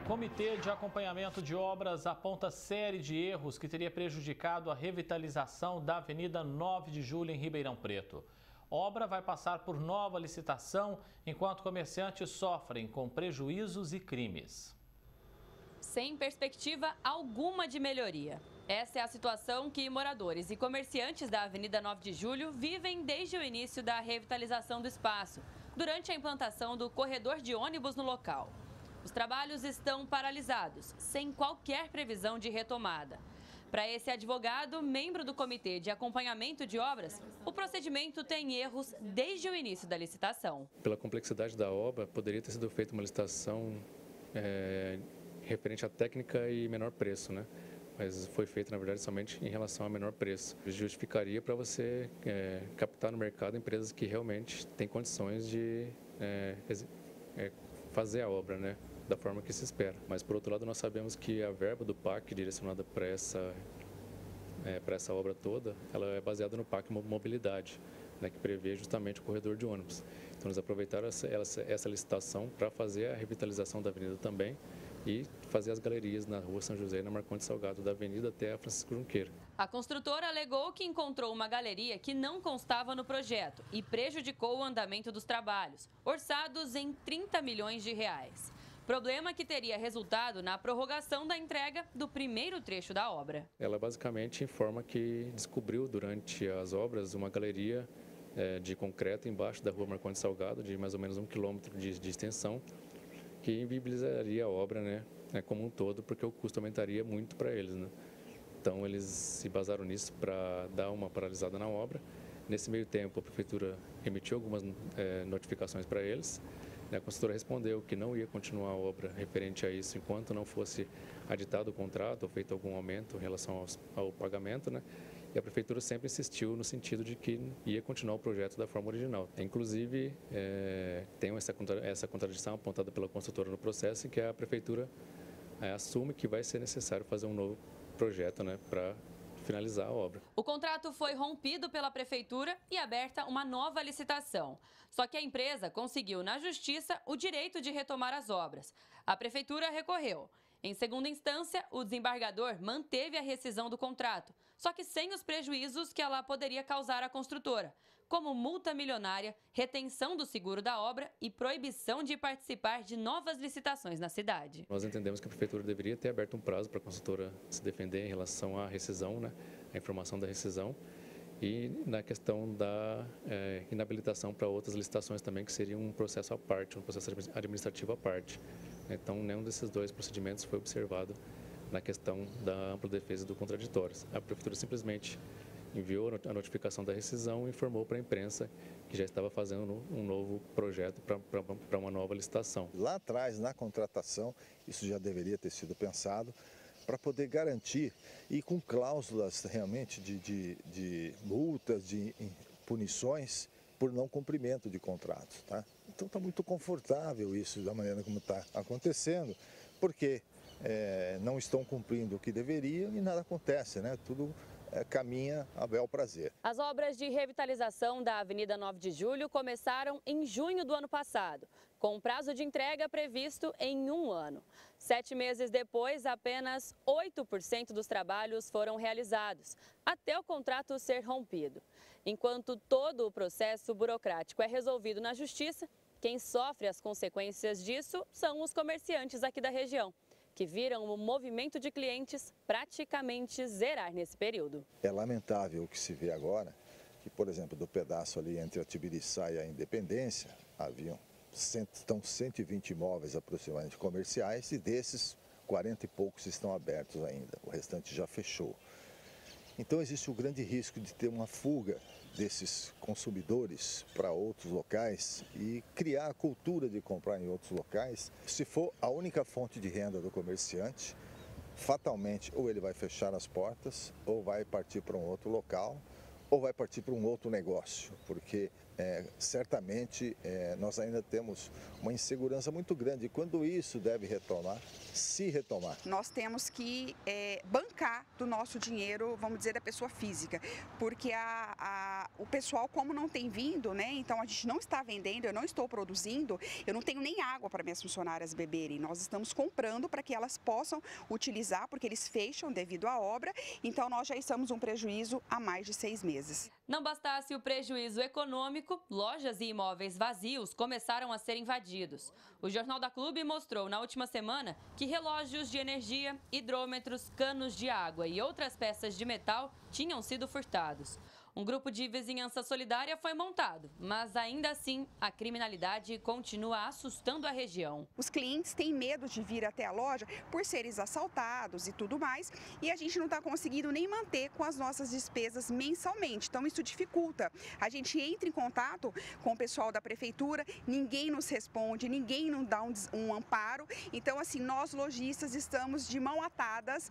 Comitê de Acompanhamento de Obras aponta série de erros que teria prejudicado a revitalização da Avenida 9 de Julho em Ribeirão Preto. Obra vai passar por nova licitação, enquanto comerciantes sofrem com prejuízos e crimes. Sem perspectiva alguma de melhoria. Essa é a situação que moradores e comerciantes da Avenida 9 de Julho vivem desde o início da revitalização do espaço, durante a implantação do corredor de ônibus no local. Os trabalhos estão paralisados, sem qualquer previsão de retomada. Para esse advogado, membro do Comitê de Acompanhamento de Obras, o procedimento tem erros desde o início da licitação. Pela complexidade da obra, poderia ter sido feita uma licitação referente à técnica e menor preço, né? Mas foi feita, na verdade, somente em relação a menor preço. Justificaria para você captar no mercado empresas que realmente têm condições de fazer a obra, né, da forma que se espera. Mas, por outro lado, nós sabemos que a verba do PAC direcionada para essa obra toda, ela é baseada no PAC Mobilidade, né, que prevê justamente o corredor de ônibus. Então, eles aproveitaram essa licitação para fazer a revitalização da avenida também e fazer as galerias na Rua São José e na Marcondes Salgado, da avenida até a Francisco Junqueira. A construtora alegou que encontrou uma galeria que não constava no projeto e prejudicou o andamento dos trabalhos, orçados em 30 milhões de reais. Problema que teria resultado na prorrogação da entrega do primeiro trecho da obra. Ela basicamente informa que descobriu durante as obras uma galeria de concreto embaixo da Rua Marcondes Salgado, de mais ou menos 1 quilômetro de extensão, que inviabilizaria a obra, né, como um todo, porque o custo aumentaria muito para eles, né? Então, eles se basaram nisso para dar uma paralisada na obra. Nesse meio tempo, a Prefeitura emitiu algumas notificações para eles. A construtora respondeu que não ia continuar a obra referente a isso enquanto não fosse aditado o contrato ou feito algum aumento em relação ao pagamento, né? E a Prefeitura sempre insistiu no sentido de que ia continuar o projeto da forma original. Inclusive, tem essa contradição apontada pela construtora no processo, em que a Prefeitura assume que vai ser necessário fazer um novo projeto, né, para finalizar a obra. O contrato foi rompido pela Prefeitura e aberta uma nova licitação. Só que a empresa conseguiu na Justiça o direito de retomar as obras. A Prefeitura recorreu. Em segunda instância, o desembargador manteve a rescisão do contrato, só que sem os prejuízos que ela poderia causar à construtora, como multa milionária, retenção do seguro da obra e proibição de participar de novas licitações na cidade. Nós entendemos que a Prefeitura deveria ter aberto um prazo para a construtora se defender em relação à rescisão, né, a informação da rescisão, e na questão da inabilitação para outras licitações também, que seria um processo à parte, um processo administrativo à parte. Então, nenhum desses dois procedimentos foi observado na questão da ampla defesa do contraditório. A Prefeitura simplesmente enviou a notificação da rescisão e informou para a imprensa que já estava fazendo um novo projeto para uma nova licitação. Lá atrás, na contratação, isso já deveria ter sido pensado para poder garantir e com cláusulas realmente de multas, de punições por não cumprimento de contratos, tá? Então está muito confortável isso da maneira como está acontecendo, porque não estão cumprindo o que deveriam e nada acontece, né? Tudo caminha a bel prazer. As obras de revitalização da Avenida 9 de Julho começaram em junho do ano passado, com um prazo de entrega previsto em 1 ano. 7 meses depois, apenas 8% dos trabalhos foram realizados, até o contrato ser rompido. Enquanto todo o processo burocrático é resolvido na Justiça, quem sofre as consequências disso são os comerciantes aqui da região, que viram o movimento de clientes praticamente zerar nesse período. É lamentável o que se vê agora, que, por exemplo, do pedaço ali entre a Tibiriçá e a Independência, estão 120 imóveis aproximadamente comerciais e desses 40 e poucos estão abertos ainda, o restante já fechou. Então existe o grande risco de ter uma fuga desses consumidores para outros locais e criar a cultura de comprar em outros locais. Se for a única fonte de renda do comerciante, fatalmente ou ele vai fechar as portas, ou vai partir para um outro local, ou vai partir para um outro negócio, porque certamente nós ainda temos uma insegurança muito grande. E quando isso deve retomar, se retomar? Nós temos que bancar do nosso dinheiro, vamos dizer, da pessoa física, porque o pessoal, como não tem vindo, né? Então a gente não está vendendo, eu não estou produzindo, eu não tenho nem água para minhas funcionárias beberem. Nós estamos comprando para que elas possam utilizar, porque eles fecham devido à obra, então nós já estamos um prejuízo há mais de 6 meses. Não bastasse o prejuízo econômico, lojas e imóveis vazios começaram a ser invadidos. O Jornal da Clube mostrou na última semana que relógios de energia, hidrômetros, canos de água e outras peças de metal tinham sido furtados. Um grupo de vizinhança solidária foi montado, mas ainda assim a criminalidade continua assustando a região. Os clientes têm medo de vir até a loja por serem assaltados e tudo mais, e a gente não está conseguindo nem manter com as nossas despesas mensalmente, então isso dificulta. A gente entra em contato com o pessoal da prefeitura, ninguém nos responde, ninguém nos dá um amparo, então assim, nós lojistas estamos de mão atadas,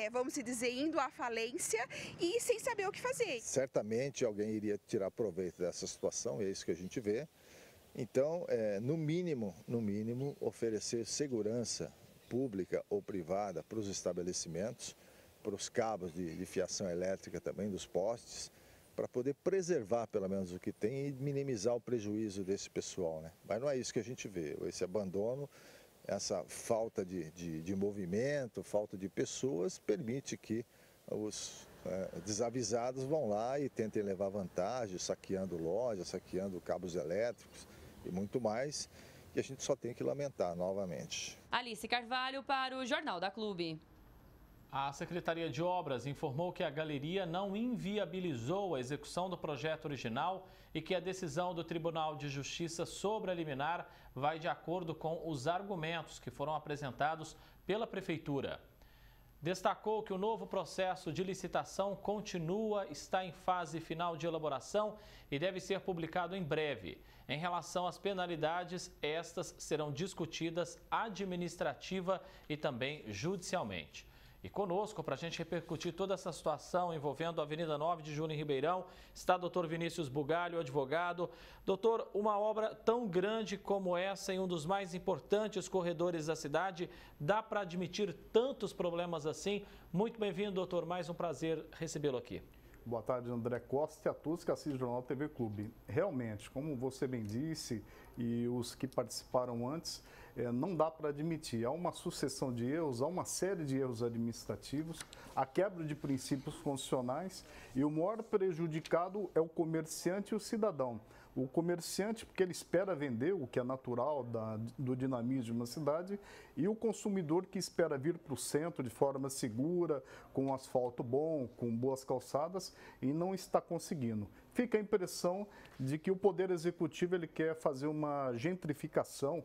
vamos dizer, indo à falência e sem saber o que fazer. Certamente alguém iria tirar proveito dessa situação, é isso que a gente vê. Então, no mínimo, oferecer segurança pública ou privada para os estabelecimentos, para os cabos de fiação elétrica também, dos postes, para poder preservar pelo menos o que tem e minimizar o prejuízo desse pessoal, né? Mas não é isso que a gente vê, esse abandono, essa falta de movimento, falta de pessoas, permite que os desavisados vão lá e tentem levar vantagem, saqueando lojas, saqueando cabos elétricos e muito mais, e a gente só tem que lamentar novamente. Alice Carvalho para o Jornal da Clube. A Secretaria de Obras informou que a galeria não inviabilizou a execução do projeto original e que a decisão do Tribunal de Justiça sobre a liminar vai de acordo com os argumentos que foram apresentados pela Prefeitura. Destacou que o novo processo de licitação está em fase final de elaboração e deve ser publicado em breve. Em relação às penalidades, estas serão discutidas administrativa e também judicialmente. E conosco, para a gente repercutir toda essa situação envolvendo a Avenida 9 de Julho em Ribeirão, está o doutor Vinícius Bugalho, advogado. Doutor, uma obra tão grande como essa em um dos mais importantes corredores da cidade, dá para admitir tantos problemas assim? Muito bem-vindo, doutor. Mais um prazer recebê-lo aqui. Boa tarde, André Costa, e a todos que assistem o Jornal TV Clube. Realmente, como você bem disse e os que participaram antes, não dá para admitir. Há uma sucessão de erros, há uma série de erros administrativos, a quebra de princípios constitucionais e o maior prejudicado é o comerciante e o cidadão. O comerciante, porque ele espera vender, o que é natural do dinamismo de uma cidade, e o consumidor que espera vir para o centro de forma segura, com um asfalto bom, com boas calçadas, e não está conseguindo. Fica a impressão de que o Poder Executivo ele quer fazer uma gentrificação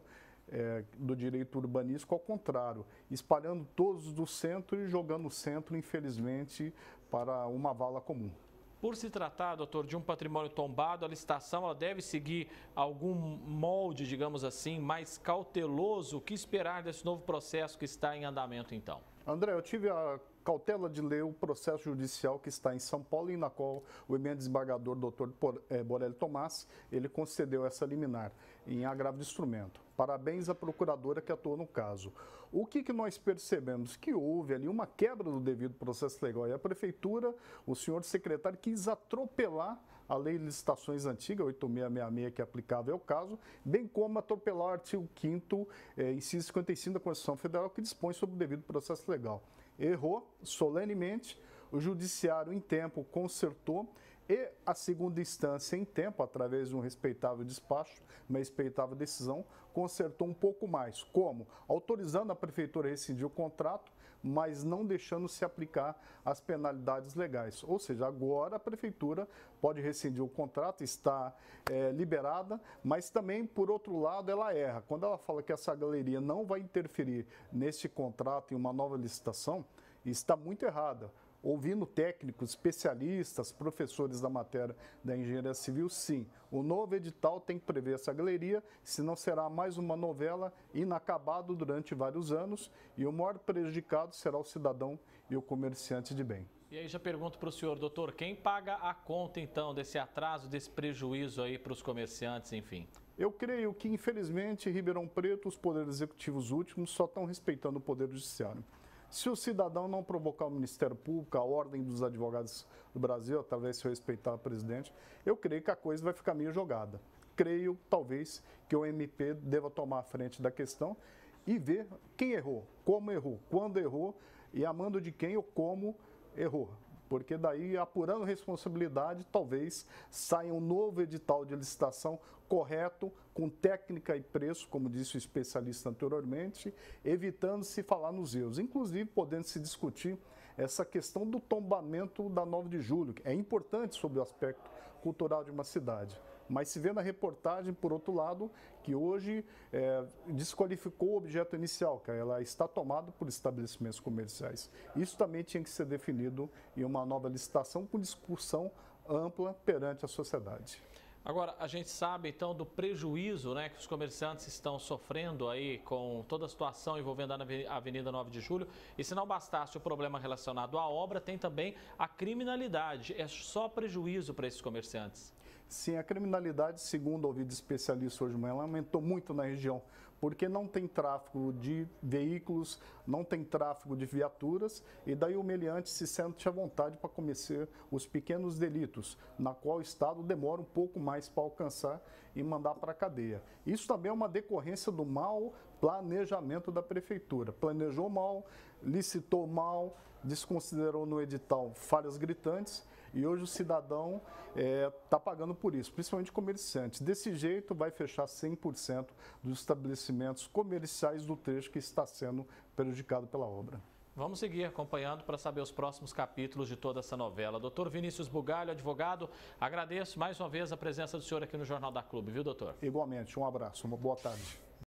do direito urbanístico, ao contrário, espalhando todos do centro e jogando o centro, infelizmente, para uma vala comum. Por se tratar, doutor, de um patrimônio tombado, a licitação ela deve seguir algum molde, digamos assim, mais cauteloso? O que esperar desse novo processo que está em andamento, então? André, eu tive a cautela de ler o processo judicial que está em São Paulo e na qual o emenda desembargador Dr. Borelli Tomás, ele concedeu essa liminar em agravo de instrumento. Parabéns à procuradora que atuou no caso. O que nós percebemos? Que houve ali uma quebra do devido processo legal e a prefeitura, o senhor secretário, quis atropelar a lei de licitações antiga, 8666, que é aplicável ao caso, bem como atropelar o artigo 5º, inciso 55 da Constituição Federal, que dispõe sobre o devido processo legal. Errou solenemente, o judiciário em tempo consertou e a segunda instância em tempo, através de um respeitável despacho, uma respeitável decisão, consertou um pouco mais. Como? Autorizando a prefeitura a rescindir o contrato, mas não deixando se aplicar as penalidades legais. Ou seja, agora a prefeitura pode rescindir o contrato, está liberada, mas também, por outro lado, ela erra. Quando ela fala que essa galeria não vai interferir neste contrato em uma nova licitação, está muito errada. Ouvindo técnicos, especialistas, professores da matéria da engenharia civil, sim, o novo edital tem que prever essa galeria, senão será mais uma novela inacabada durante vários anos e o maior prejudicado será o cidadão e o comerciante de bem. E aí já pergunto para o senhor, doutor, quem paga a conta então desse atraso, desse prejuízo aí para os comerciantes, enfim? Eu creio que, infelizmente, em Ribeirão Preto, os poderes executivos últimos só estão respeitando o poder judiciário. Se o cidadão não provocar o Ministério Público, a Ordem dos Advogados do Brasil, através de se respeitar o presidente, eu creio que a coisa vai ficar meio jogada. Creio, talvez, que o MP deva tomar a frente da questão e ver quem errou, como errou, quando errou e a mando de quem ou como errou. Porque daí, apurando responsabilidade, talvez saia um novo edital de licitação correto, com técnica e preço, como disse o especialista anteriormente, evitando se falar nos erros, inclusive podendo se discutir essa questão do tombamento da 9 de julho, que é importante sobre o aspecto cultural de uma cidade. Mas se vê na reportagem, por outro lado, que hoje desqualificou o objeto inicial, que ela está tomada por estabelecimentos comerciais. Isso também tinha que ser definido em uma nova licitação com discussão ampla perante a sociedade. Agora, a gente sabe então do prejuízo, né, que os comerciantes estão sofrendo aí com toda a situação envolvendo a Avenida 9 de Julho. E se não bastasse o problema relacionado à obra, tem também a criminalidade. É só prejuízo para esses comerciantes. Sim, a criminalidade, segundo ouvi de especialista hoje de manhã, ela aumentou muito na região, porque não tem tráfego de veículos, não tem tráfego de viaturas, e daí o meliante se sente à vontade para cometer os pequenos delitos, na qual o Estado demora um pouco mais para alcançar e mandar para a cadeia. Isso também é uma decorrência do mau planejamento da Prefeitura. Planejou mal, licitou mal, desconsiderou no edital falhas gritantes, e hoje o cidadão está pagando por isso, principalmente comerciantes. Desse jeito, vai fechar 100% dos estabelecimentos comerciais do trecho que está sendo prejudicado pela obra. Vamos seguir acompanhando para saber os próximos capítulos de toda essa novela. Doutor Vinícius Bugalho, advogado, agradeço mais uma vez a presença do senhor aqui no Jornal da Clube, viu, doutor? Igualmente, um abraço, uma boa tarde.